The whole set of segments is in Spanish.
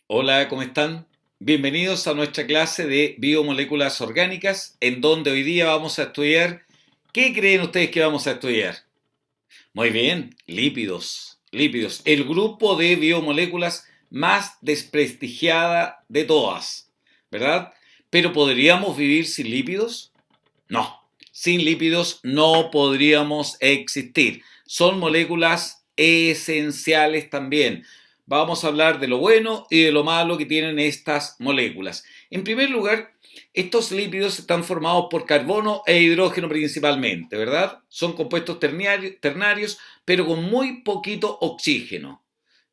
Hola, ¿cómo están? Bienvenidos a nuestra clase de biomoléculas orgánicas, en donde hoy día vamos a estudiar. ¿Qué creen ustedes que vamos a estudiar? Muy bien, lípidos. Lípidos, el grupo de biomoléculas más desprestigiada de todas, ¿verdad? Pero ¿podríamos vivir sin lípidos? No, sin lípidos no podríamos existir. Son moléculas esenciales también. Vamos a hablar de lo bueno y de lo malo que tienen estas moléculas. En primer lugar, estos lípidos están formados por carbono e hidrógeno principalmente, ¿verdad? Son compuestos ternarios, pero con muy poquito oxígeno,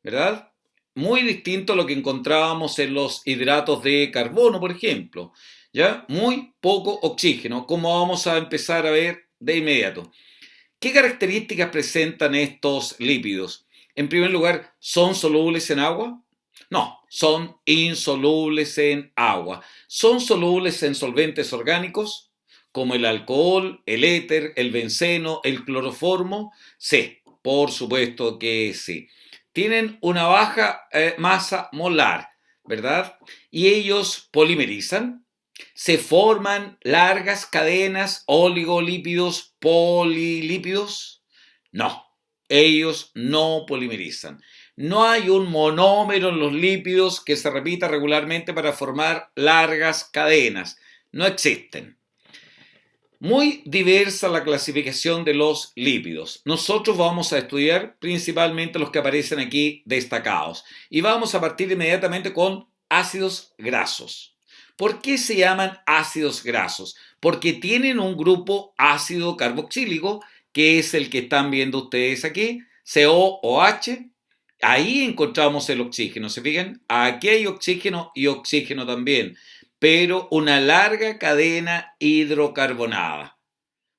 ¿verdad? Muy distinto a lo que encontrábamos en los hidratos de carbono, por ejemplo. ¿Ya? Muy poco oxígeno, como vamos a empezar a ver de inmediato. ¿Qué características presentan estos lípidos? En primer lugar, ¿son solubles en agua? No, son insolubles en agua. ¿Son solubles en solventes orgánicos? Como el alcohol, el éter, el benceno, el cloroformo. Sí, por supuesto que sí. Tienen una baja masa molar, ¿verdad? Y ellos polimerizan. Se forman largas cadenas oligolípidos polilípidos. No, ellos no polimerizan. No hay un monómero en los lípidos que se repita regularmente para formar largas cadenas. No existen. Muy diversa la clasificación de los lípidos. Nosotros vamos a estudiar principalmente los que aparecen aquí destacados. Y vamos a partir inmediatamente con ácidos grasos. ¿Por qué se llaman ácidos grasos? Porque tienen un grupo ácido carboxílico, que es el que están viendo ustedes aquí, COOH. Ahí encontramos el oxígeno, ¿se fijan? Aquí hay oxígeno y oxígeno también, pero una larga cadena hidrocarbonada,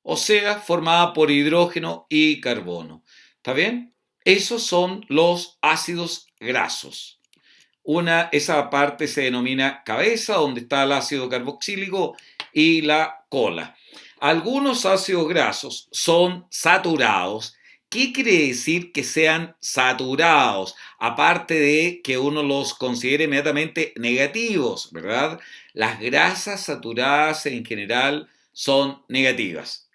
o sea, formada por hidrógeno y carbono. ¿Está bien? Esos son los ácidos grasos. Esa parte se denomina cabeza, donde está el ácido carboxílico, y la cola. Algunos ácidos grasos son saturados. ¿Qué quiere decir que sean saturados? Aparte de que uno los considere inmediatamente negativos, ¿verdad? Las grasas saturadas en general son negativas.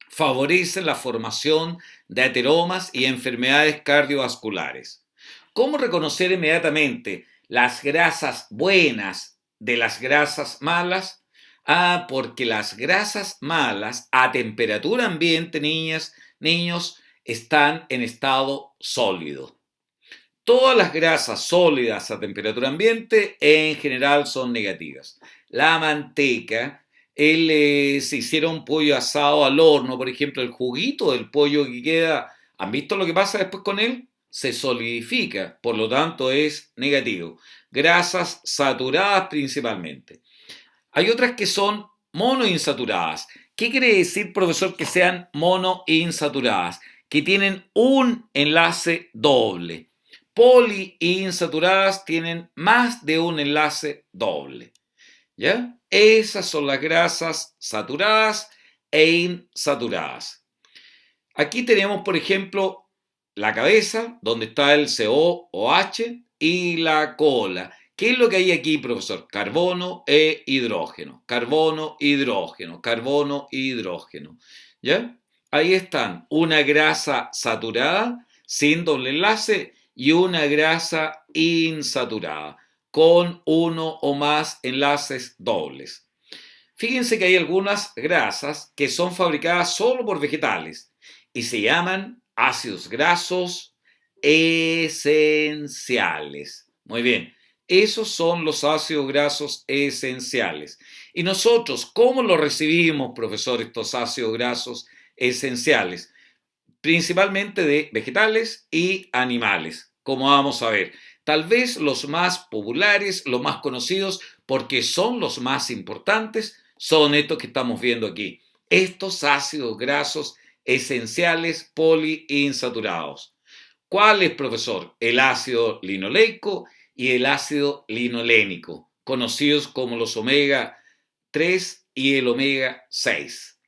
Favorecen la formación de ateromas y enfermedades cardiovasculares. ¿Cómo reconocer inmediatamente las grasas buenas de las grasas malas? Porque las grasas malas a temperatura ambiente, niños, están en estado sólido. Todas las grasas sólidas a temperatura ambiente en general son negativas. La manteca, si hiciera un pollo asado al horno, por ejemplo, el juguito del pollo que queda, ¿han visto lo que pasa después con él? Se solidifica, por lo tanto es negativo. Grasas saturadas principalmente. Hay otras que son monoinsaturadas. ¿Qué quiere decir, profesor, que sean monoinsaturadas? Que tienen un enlace doble. Poliinsaturadas tienen más de un enlace doble. ¿Ya? Esas son las grasas saturadas e insaturadas. Aquí tenemos, por ejemplo, la cabeza, donde está el COOH, y la cola. ¿Qué es lo que hay aquí, profesor? Carbono e hidrógeno. Carbono, hidrógeno, carbono, hidrógeno. ¿Ya? Ahí están una grasa saturada sin doble enlace y una grasa insaturada con uno o más enlaces dobles. Fíjense que hay algunas grasas que son fabricadas solo por vegetales y se llaman ácidos grasos esenciales. Muy bien, esos son los ácidos grasos esenciales. Y nosotros, ¿cómo los recibimos, profesor, estos ácidos grasos esenciales? Principalmente de vegetales y animales, como vamos a ver. Tal vez los más populares, los más conocidos, porque son los más importantes, son estos que estamos viendo aquí. Estos ácidos grasos esenciales poliinsaturados. ¿Cuál es, profesor? El ácido linoleico y el ácido linolénico, conocidos como los omega 3 y el omega 6.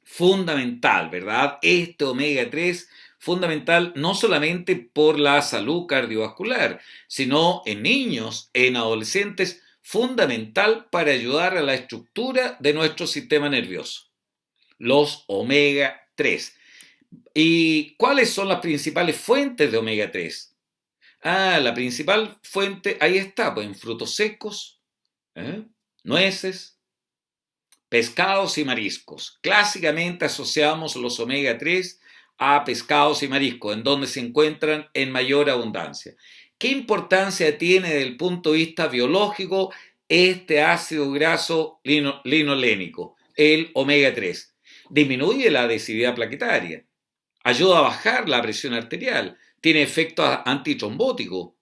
Fundamental, ¿verdad? Este omega 3 fundamental no solamente por la salud cardiovascular, sino en niños, en adolescentes, fundamental para ayudar a la estructura de nuestro sistema nervioso, los omega 3. ¿Y cuáles son las principales fuentes de omega 3? La principal fuente, ahí está, pues en frutos secos, ¿eh? Nueces, pescados y mariscos. Clásicamente asociamos los omega 3 a pescados y mariscos, en donde se encuentran en mayor abundancia. ¿Qué importancia tiene desde el punto de vista biológico este ácido graso linolénico, el omega 3? Disminuye la adhesividad plaquetaria, ayuda a bajar la presión arterial, tiene efecto antitrombótico,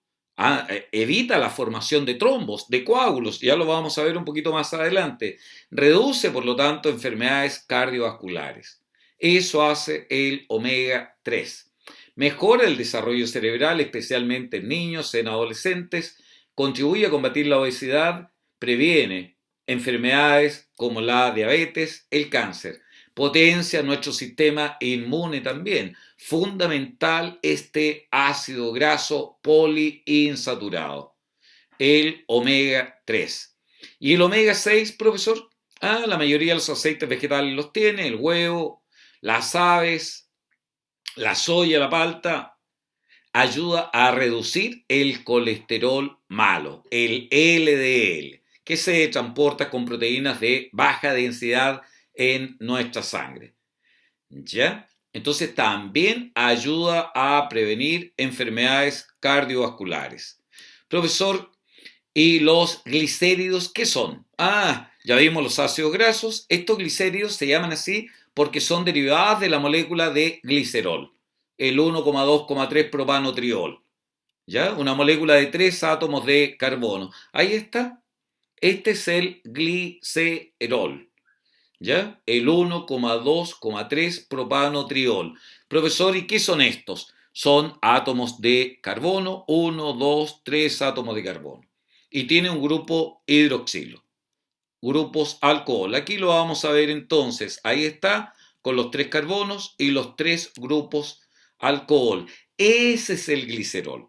evita la formación de trombos, de coágulos, ya lo vamos a ver un poquito más adelante, reduce por lo tanto enfermedades cardiovasculares. Eso hace el omega 3. Mejora el desarrollo cerebral, especialmente en niños, en adolescentes, contribuye a combatir la obesidad, previene enfermedades como la diabetes, el cáncer. Potencia nuestro sistema inmune también. Fundamental este ácido graso poliinsaturado, el omega 3. ¿Y el omega 6, profesor? La mayoría de los aceites vegetales los tiene, el huevo, las aves, la soya, la palta. Ayuda a reducir el colesterol malo, el LDL, que se transporta con proteínas de baja densidad en nuestra sangre. ¿Ya? Entonces también ayuda a prevenir enfermedades cardiovasculares. Profesor, ¿y los glicéridos qué son? Ya vimos los ácidos grasos. Estos glicéridos se llaman así porque son derivadas de la molécula de glicerol, el 1,2,3 propanotriol. ¿Ya? Una molécula de 3 átomos de carbono. Ahí está. Este es el glicerol. ¿Ya? El 1,2,3 propanotriol. Profesor, ¿y qué son estos? Son átomos de carbono, 1, 2, 3 átomos de carbono. Y tiene un grupo hidroxilo. Grupos alcohol. Aquí lo vamos a ver entonces. Ahí está, con los 3 carbonos y los 3 grupos alcohol. Ese es el glicerol.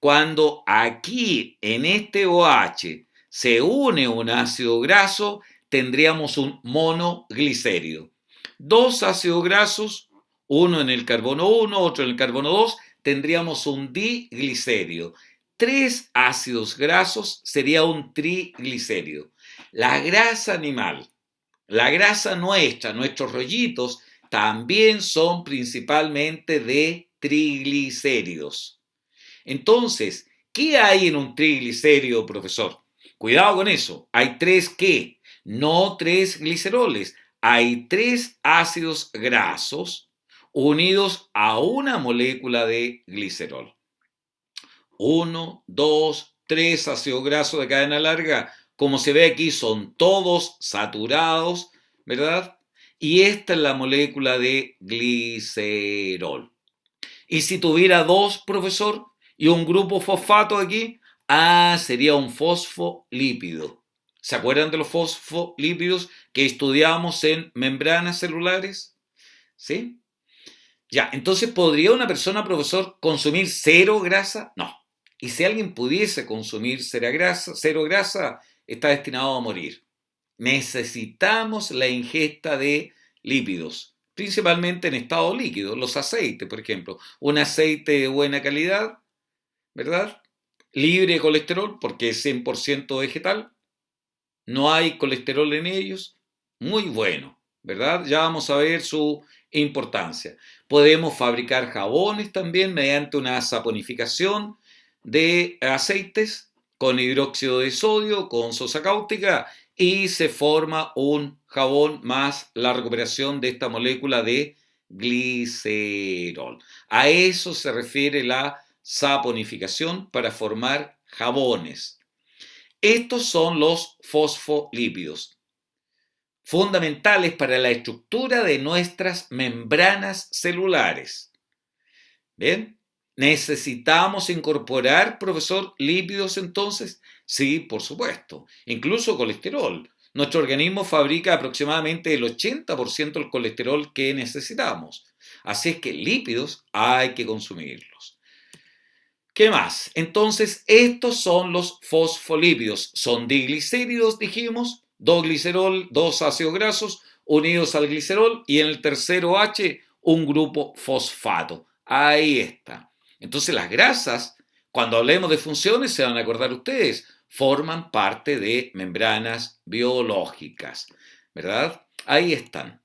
Cuando aquí en este OH se une un ácido graso, tendríamos un monoglicérido. Dos ácidos grasos, uno en el carbono 1, otro en el carbono 2, tendríamos un diglicérido. Tres ácidos grasos sería un triglicérido. La grasa animal, la grasa nuestra, nuestros rollitos, también son principalmente de triglicéridos. Entonces, ¿qué hay en un triglicérido, profesor? Cuidado con eso. Hay 3 ¿qué? No 3 gliceroles. Hay 3 ácidos grasos unidos a una molécula de glicerol. 1, 2, 3 ácidos grasos de cadena larga. Como se ve aquí, son todos saturados, ¿verdad? Y esta es la molécula de glicerol. Y si tuviera 2, profesor, y un grupo fosfato aquí, sería un fosfolípido. ¿Se acuerdan de los fosfolípidos que estudiamos en membranas celulares? ¿Sí? Ya, entonces, ¿podría una persona, profesor, consumir cero grasa? No. Y si alguien pudiese consumir cero grasa, está destinado a morir. Necesitamos la ingesta de lípidos, principalmente en estado líquido, los aceites, por ejemplo. Un aceite de buena calidad, ¿verdad? Libre de colesterol, porque es 100% vegetal. No hay colesterol en ellos. Muy bueno, ¿verdad? Ya vamos a ver su importancia. Podemos fabricar jabones también mediante una saponificación de aceites con hidróxido de sodio, con sosa cáustica, y se forma un jabón más la recuperación de esta molécula de glicerol. A eso se refiere la saponificación para formar jabones. Estos son los fosfolípidos, fundamentales para la estructura de nuestras membranas celulares. ¿Bien? ¿Necesitamos incorporar, profesor, lípidos entonces? Sí, por supuesto. Incluso colesterol. Nuestro organismo fabrica aproximadamente el 80% del colesterol que necesitamos. Así es que lípidos hay que consumirlos. ¿Qué más? Entonces, estos son los fosfolípidos. Son diglicéridos, dijimos, dos glicerol, dos ácidos grasos unidos al glicerol y en el tercero H un grupo fosfato. Ahí está. Entonces, las grasas, cuando hablemos de funciones, se van a acordar ustedes, forman parte de membranas biológicas, ¿verdad? Ahí están.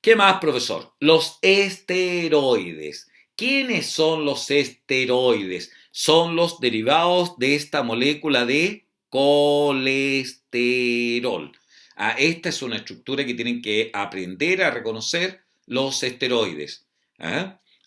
¿Qué más, profesor? Los esteroides. ¿Quiénes son los esteroides? Son los derivados de esta molécula de colesterol. Esta es una estructura que tienen que aprender a reconocer los esteroides.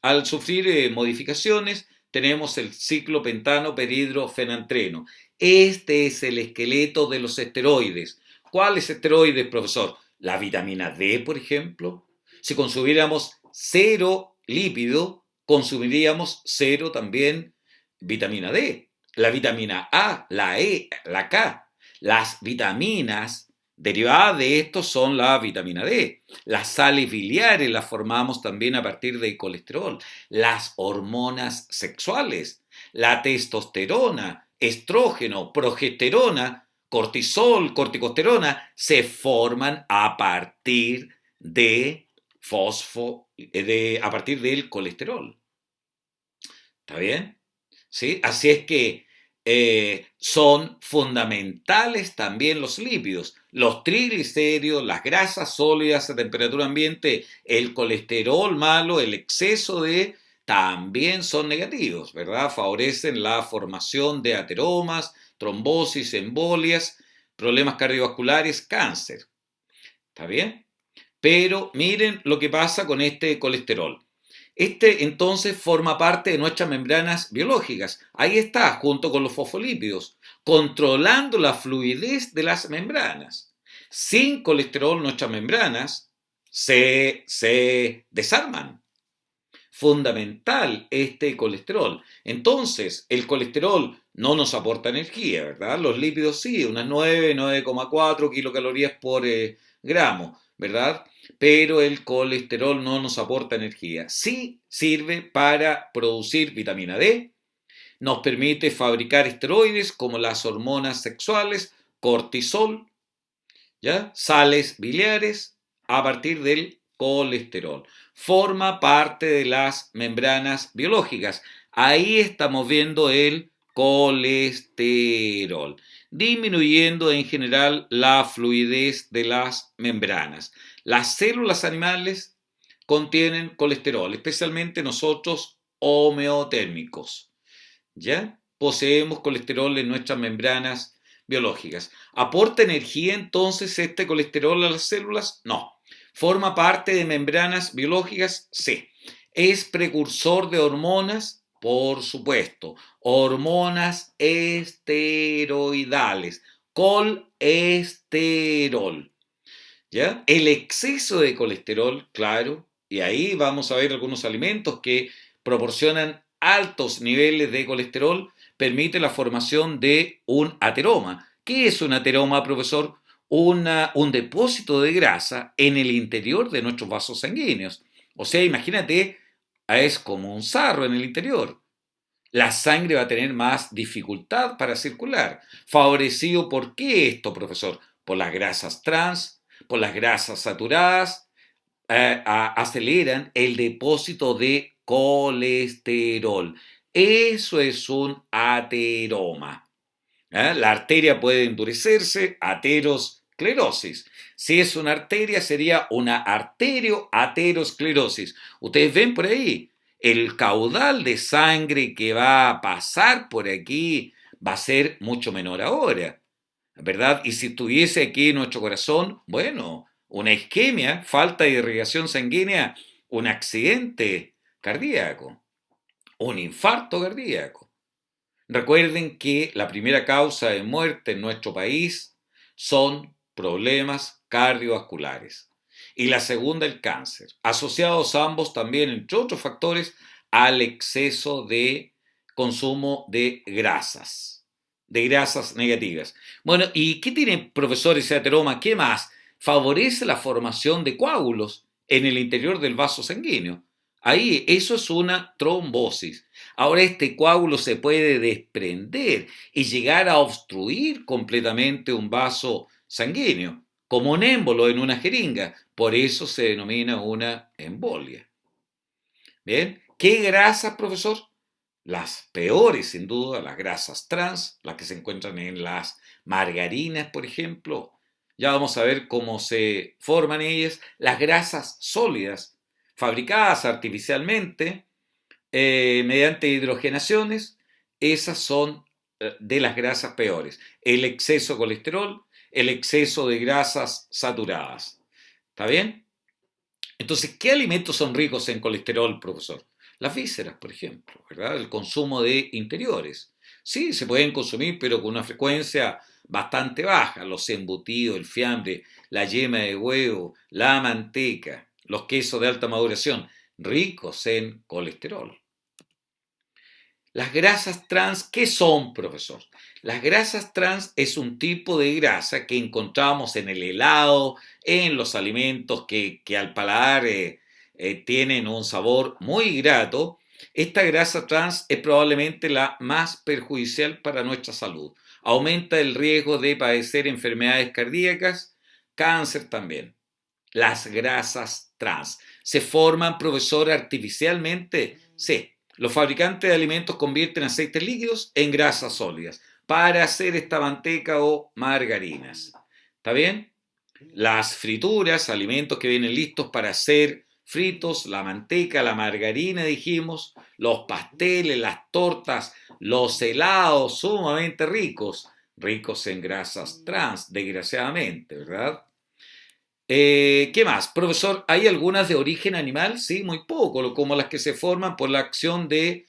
Al sufrir modificaciones, tenemos el ciclo pentano perhidrofenantreno. Este es el esqueleto de los esteroides. ¿Cuáles esteroides, profesor? La vitamina D, por ejemplo. Si consumiéramos cero lípido, consumiríamos cero también vitamina D. La vitamina A, la E, la K. Las vitaminas derivadas de esto son la vitamina D. Las sales biliares las formamos también a partir del colesterol. Las hormonas sexuales, la testosterona, estrógeno, progesterona, cortisol, corticosterona, se forman a partir de a partir del colesterol. ¿Está bien? ¿Sí? Así es que son fundamentales también los lípidos, los triglicéridos, las grasas sólidas a temperatura ambiente, el colesterol malo, el exceso de, también son negativos, ¿verdad? Favorecen la formación de ateromas, trombosis, embolias, problemas cardiovasculares, cáncer. ¿Está bien? Pero miren lo que pasa con este colesterol. Este entonces forma parte de nuestras membranas biológicas. Ahí está, junto con los fosfolípidos, controlando la fluidez de las membranas. Sin colesterol nuestras membranas se desarman. Fundamental este colesterol. Entonces, el colesterol no nos aporta energía, ¿verdad? Los lípidos sí, unas 9,4 kilocalorías por gramo, ¿verdad? Pero el colesterol no nos aporta energía. Sí sirve para producir vitamina D, nos permite fabricar esteroides como las hormonas sexuales, cortisol, ¿ya? Sales biliares a partir del colesterol. Forma parte de las membranas biológicas. Ahí estamos viendo el colesterol, disminuyendo en general la fluidez de las membranas. Las células animales contienen colesterol, especialmente nosotros homeotérmicos. ¿Ya? Poseemos colesterol en nuestras membranas biológicas. ¿Aporta energía entonces este colesterol a las células? No. ¿Forma parte de membranas biológicas? Sí. ¿Es precursor de hormonas? Por supuesto. Hormonas esteroidales. Colesterol. ¿Ya? El exceso de colesterol, claro, y ahí vamos a ver algunos alimentos que proporcionan altos niveles de colesterol, permite la formación de un ateroma. ¿Qué es un ateroma, profesor? Un depósito de grasa en el interior de nuestros vasos sanguíneos. O sea, imagínate, es como un sarro en el interior. La sangre va a tener más dificultad para circular. ¿Favorecido por qué esto, profesor? Por las grasas trans, por las grasas saturadas, aceleran el depósito de colesterol. Eso es un ateroma. La arteria puede endurecerse, aterosclerosis. Si es una arteria, sería una arterioaterosclerosis. Ustedes ven por ahí, el caudal de sangre que va a pasar por aquí va a ser mucho menor ahora, ¿verdad? Y si estuviese aquí en nuestro corazón, bueno, una isquemia, falta de irrigación sanguínea, un accidente cardíaco, un infarto cardíaco. Recuerden que la primera causa de muerte en nuestro país son problemas cardiovasculares y la segunda el cáncer, asociados ambos también, entre otros factores, al exceso de consumo de grasas negativas. Bueno, ¿y qué tiene, profesor, ese ateroma? ¿Qué más? Favorece la formación de coágulos. en el interior del vaso sanguíneo. Ahí, eso es una trombosis. Ahora este coágulo se puede desprender y llegar a obstruir completamente un vaso sanguíneo, como un émbolo en una jeringa. Por eso se denomina una embolia. Bien, ¿qué grasas, profesor? Las peores, sin duda, las grasas trans, las que se encuentran en las margarinas, por ejemplo. Ya vamos a ver cómo se forman ellas. Las grasas sólidas, fabricadas artificialmente mediante hidrogenaciones, esas son de las grasas peores. El exceso de colesterol, el exceso de grasas saturadas. ¿Está bien? Entonces, ¿qué alimentos son ricos en colesterol, profesor? Las vísceras, por ejemplo, ¿verdad? El consumo de interiores. Sí, se pueden consumir, pero con una frecuencia bastante baja. Los embutidos, el fiambre, la yema de huevo, la manteca, los quesos de alta maduración, ricos en colesterol. Las grasas trans, ¿qué son, profesor? Las grasas trans es un tipo de grasa que encontramos en el helado, en los alimentos que al paladar tienen un sabor muy grato. Esta grasa trans es probablemente la más perjudicial para nuestra salud. Aumenta el riesgo de padecer enfermedades cardíacas, cáncer también. Las grasas trans. ¿Se forman, profesor, artificialmente? Sí. Los fabricantes de alimentos convierten aceites líquidos en grasas sólidas para hacer esta manteca o margarinas. ¿Está bien? Las frituras, alimentos que vienen listos para ser fritos, la manteca, la margarina, dijimos, los pasteles, las tortas, los helados, sumamente ricos, ricos en grasas trans, desgraciadamente, ¿verdad? ¿Qué más? Profesor, ¿hay algunas de origen animal? Sí, muy poco, como las que se forman por la acción de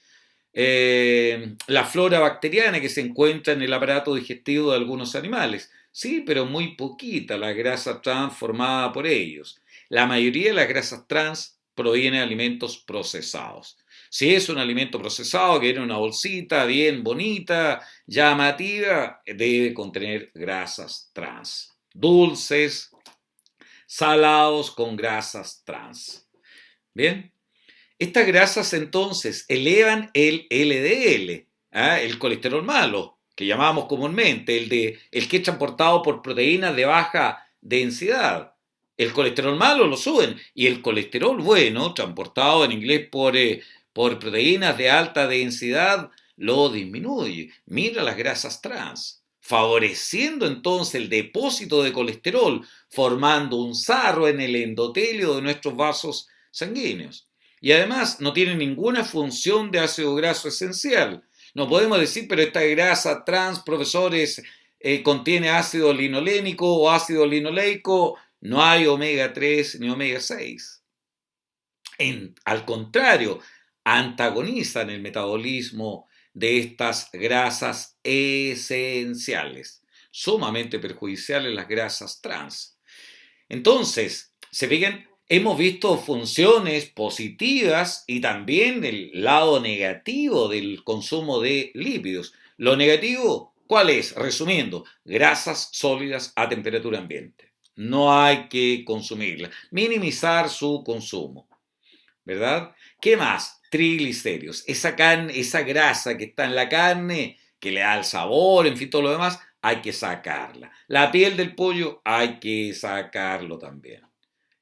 la flora bacteriana que se encuentra en el aparato digestivo de algunos animales. Sí, pero muy poquita la grasa trans formada por ellos. La mayoría de las grasas trans proviene de alimentos procesados. Si es un alimento procesado que viene en una bolsita bien bonita, llamativa, debe contener grasas trans. Dulces, salados con grasas trans. Bien, estas grasas entonces elevan el LDL, el colesterol malo, que llamamos comúnmente, el que es transportado por proteínas de baja densidad. El colesterol malo lo suben y el colesterol bueno, transportado en inglés por proteínas de alta densidad, lo disminuye. Mira las grasas trans, favoreciendo entonces el depósito de colesterol, formando un sarro en el endotelio de nuestros vasos sanguíneos. Y además no tiene ninguna función de ácido graso esencial. No podemos decir, pero esta grasa trans, profesores, contiene ácido linolénico o ácido linoleico. No hay omega 3 ni omega 6. Al contrario, antagonizan el metabolismo de estas grasas esenciales. Sumamente perjudiciales las grasas trans. Entonces, se fijan, hemos visto funciones positivas y también el lado negativo del consumo de lípidos. Lo negativo, ¿cuál es? Resumiendo, grasas sólidas a temperatura ambiente. No hay que consumirlas, minimizar su consumo, ¿verdad? ¿Qué más? Triglicéridos, esa carne, esa grasa que está en la carne, que le da el sabor, en fin, todo lo demás, hay que sacarla. La piel del pollo hay que sacarlo también.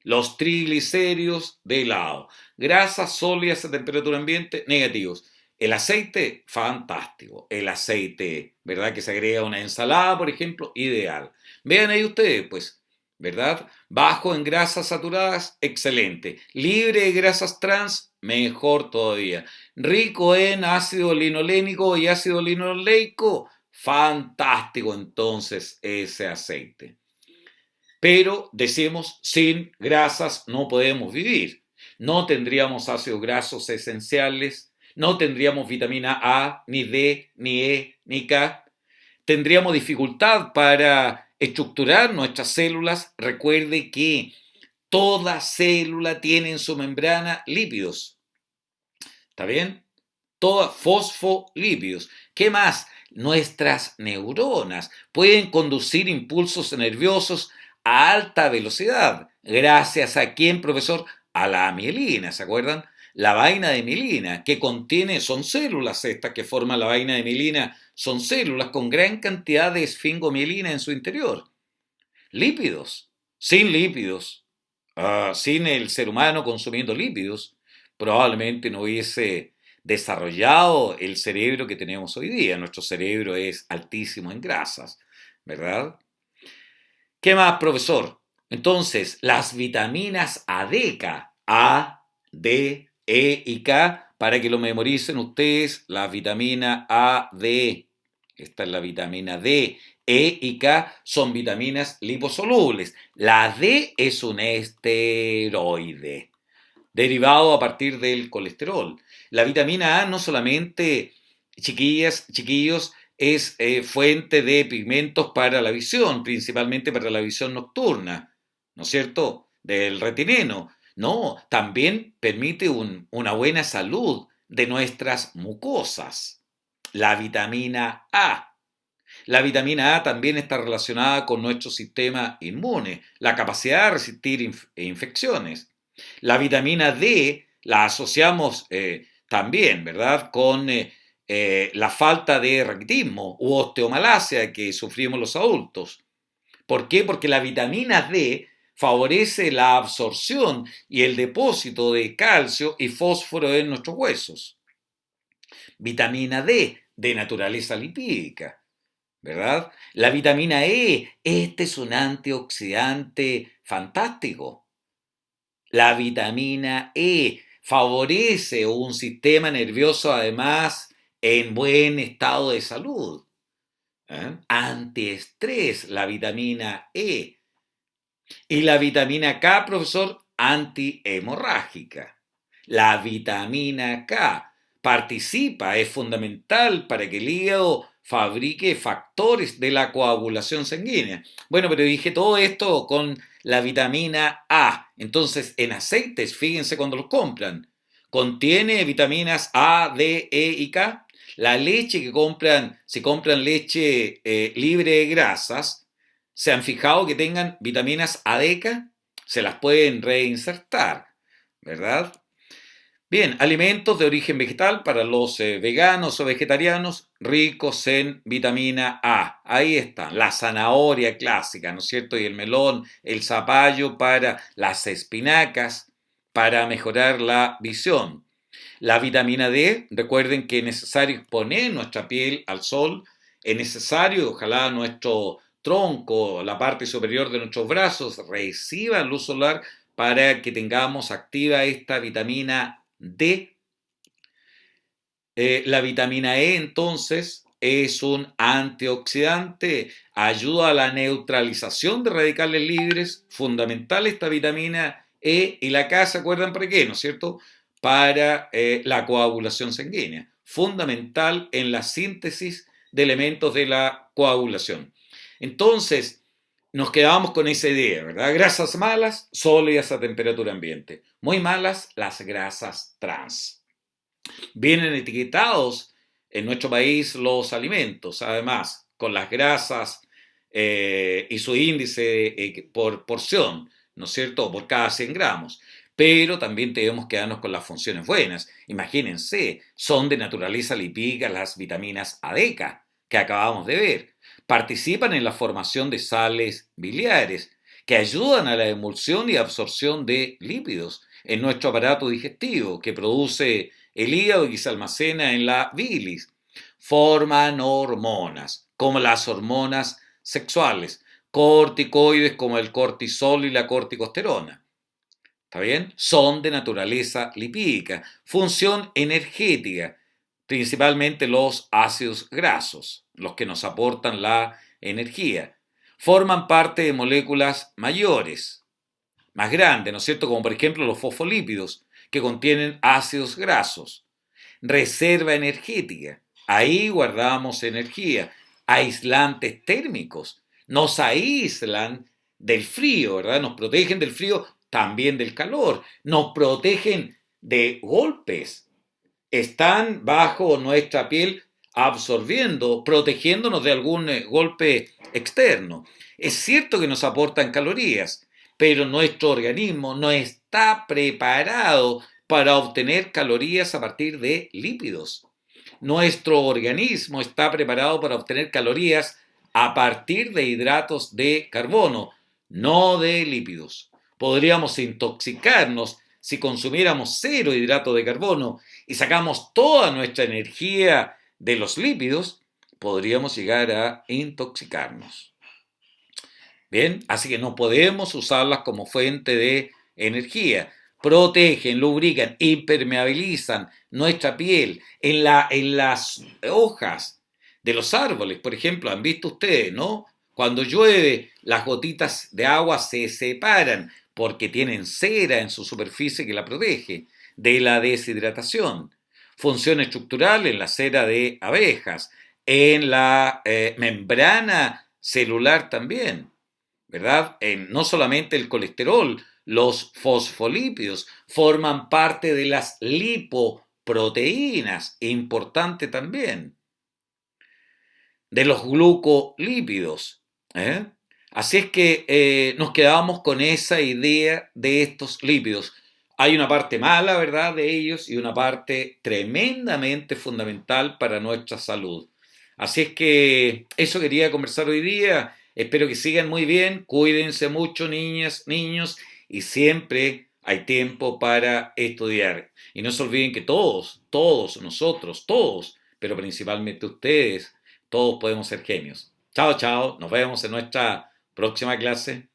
Los triglicéridos de lado. Grasas sólidas a temperatura ambiente, negativos. El aceite, fantástico. El aceite, ¿verdad? Que se agrega a una ensalada, por ejemplo, ideal. Vean ahí ustedes, pues, ¿verdad? Bajo en grasas saturadas, excelente. Libre de grasas trans, mejor todavía. Rico en ácido linolénico y ácido linoleico, fantástico entonces ese aceite. Pero decimos, sin grasas no podemos vivir. No tendríamos ácidos grasos esenciales, no tendríamos vitamina A, ni D, ni E, ni K. Tendríamos dificultad para estructurar nuestras células. Recuerde que toda célula tiene en su membrana lípidos. ¿Está bien? Todas fosfolípidos. ¿Qué más? Nuestras neuronas pueden conducir impulsos nerviosos a alta velocidad. ¿Gracias a quién, profesor? A la mielina, ¿se acuerdan? La vaina de mielina, que contiene, son células estas que forman la vaina de mielina, son células con gran cantidad de esfingomielina en su interior. Lípidos. Sin lípidos, sin el ser humano consumiendo lípidos, probablemente no hubiese desarrollado el cerebro que tenemos hoy día. Nuestro cerebro es altísimo en grasas, ¿verdad? ¿Qué más, profesor? Entonces, las vitaminas ADK, A, D, E y K, para que lo memoricen ustedes, la vitamina A, D, esta es la vitamina D, E y K son vitaminas liposolubles. La D es un esteroide, derivado a partir del colesterol. La vitamina A no solamente, chiquillas, chiquillos, es fuente de pigmentos para la visión, principalmente para la visión nocturna, ¿no es cierto? Del retineno. No, también permite una buena salud de nuestras mucosas. La vitamina A. La vitamina A también está relacionada con nuestro sistema inmune, la capacidad de resistir infecciones. La vitamina D la asociamos también, ¿verdad?, con la falta de raquitismo u osteomalacia que sufrimos los adultos. ¿Por qué? Porque la vitamina D favorece la absorción y el depósito de calcio y fósforo en nuestros huesos. Vitamina D, de naturaleza lipídica, ¿verdad? La vitamina E, este es un antioxidante fantástico. La vitamina E favorece un sistema nervioso además en buen estado de salud. Antiestrés, la vitamina E. Y la vitamina K, profesor, antihemorrágica. La vitamina K participa, es fundamental para que el hígado fabrique factores de la coagulación sanguínea. Bueno, pero dije todo esto con la vitamina A. Entonces, en aceites, fíjense cuando los compran, contiene vitaminas A, D, E y K. La leche que compran, si compran leche libre de grasas, ¿se han fijado que tengan vitaminas A, D, K? Se las pueden reinsertar, ¿verdad? Bien, alimentos de origen vegetal para los veganos o vegetarianos ricos en vitamina A. Ahí están, la zanahoria clásica, ¿no es cierto? Y el melón, el zapallo para las espinacas, para mejorar la visión. La vitamina D, recuerden que es necesario exponer nuestra piel al sol, es necesario, ojalá nuestro tronco, la parte superior de nuestros brazos reciba luz solar para que tengamos activa esta vitamina D. La vitamina E entonces es un antioxidante, ayuda a la neutralización de radicales libres, fundamental esta vitamina E, y la K, ¿se acuerdan para qué? ¿No es cierto? Para la coagulación sanguínea, fundamental en la síntesis de elementos de la coagulación. Entonces, nos quedamos con esa idea, ¿verdad? Grasas malas, sólidas a temperatura ambiente. Muy malas, las grasas trans. Vienen etiquetados en nuestro país los alimentos, además, con las grasas y su índice por porción, ¿no es cierto? Por cada 100 gramos. Pero también tenemos que quedarnos con las funciones buenas. Imagínense, son de naturaleza lipídica las vitaminas A, D, K, que acabamos de ver. Participan en la formación de sales biliares, que ayudan a la emulsión y absorción de lípidos en nuestro aparato digestivo, que produce el hígado y se almacena en la bilis. Forman hormonas, como las hormonas sexuales, corticoides como el cortisol y la corticosterona. ¿Está bien? Son de naturaleza lipídica. Función energética, principalmente los ácidos grasos, los que nos aportan la energía. Forman parte de moléculas mayores, más grandes, ¿no es cierto? Como por ejemplo los fosfolípidos, que contienen ácidos grasos. Reserva energética. Ahí guardamos energía. Aislantes térmicos. Nos aíslan del frío, ¿verdad? Nos protegen del frío, también del calor. Nos protegen de golpes. Están bajo nuestra piel absorbiendo, protegiéndonos de algún golpe externos. Es cierto que nos aportan calorías, pero nuestro organismo no está preparado para obtener calorías a partir de lípidos. Nuestro organismo está preparado para obtener calorías a partir de hidratos de carbono, no de lípidos. Podríamos intoxicarnos si consumiéramos cero hidrato de carbono y sacamos toda nuestra energía de los lípidos, podríamos llegar a intoxicarnos. Bien, así que no podemos usarlas como fuente de energía. Protegen, lubrican, impermeabilizan nuestra piel. En las hojas de los árboles, por ejemplo, han visto ustedes, ¿no? Cuando llueve, las gotitas de agua se separan porque tienen cera en su superficie que la protege de la deshidratación. Función estructural en la cera de abejas, en la membrana celular también. ¿Verdad? No solamente el colesterol, los fosfolípidos forman parte de las lipoproteínas, importante también, de los glucolípidos. ¿eh? Así es que nos quedamos con esa idea de estos lípidos. Hay una parte mala, ¿verdad?, de ellos y una parte tremendamente fundamental para nuestra salud. Así es que eso quería conversar hoy día. Espero que sigan muy bien. Cuídense mucho, niñas, niños, y siempre hay tiempo para estudiar. Y no se olviden que todos nosotros, todos, pero principalmente ustedes, todos podemos ser genios. Chao, chao. Nos vemos en nuestra próxima clase.